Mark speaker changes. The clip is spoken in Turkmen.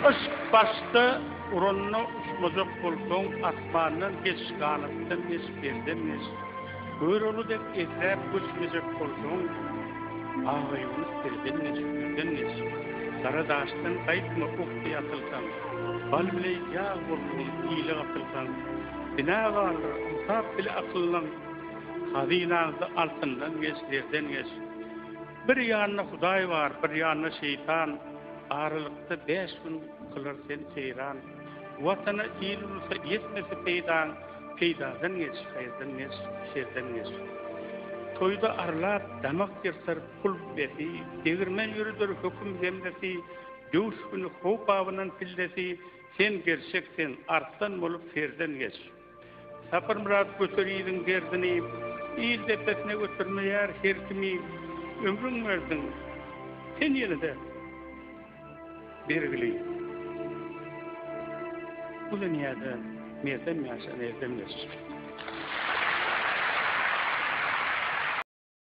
Speaker 1: Aşk başta uranna uçmazak bolsoň asmandan geç kanatdan geç berden geç. Görülü dep etrap göçmejek bolsoň ağaýyny berden geç berden geç. Dara daşdan gaýtma ukdy atylsan, bal bile ýa bolsun ýyly atylsan, bina garly insap bile akyllan hazinaňyzy altyndan geç berden geç. Bir ýanyna Hudaý bar, bir ýanyna şeytan. Aralykda 5 gün kılar sen seyran. Watana ilursa yetmesi peydadan geç, hayırdan geç, şerden geç. Toyda arlap, damak yerser pul besi, devirmen yürüdür hüküm zemdesi, dövüş günü hop avının pildesi, sen gerçekten arttan bolup ferden geç. Sapır murat götürüydün derdini, il depesine götürmeyer her kimi ömrün verdin. Sen yenide belgili. Bu dünyada nereden yaşa, nereden yaşa?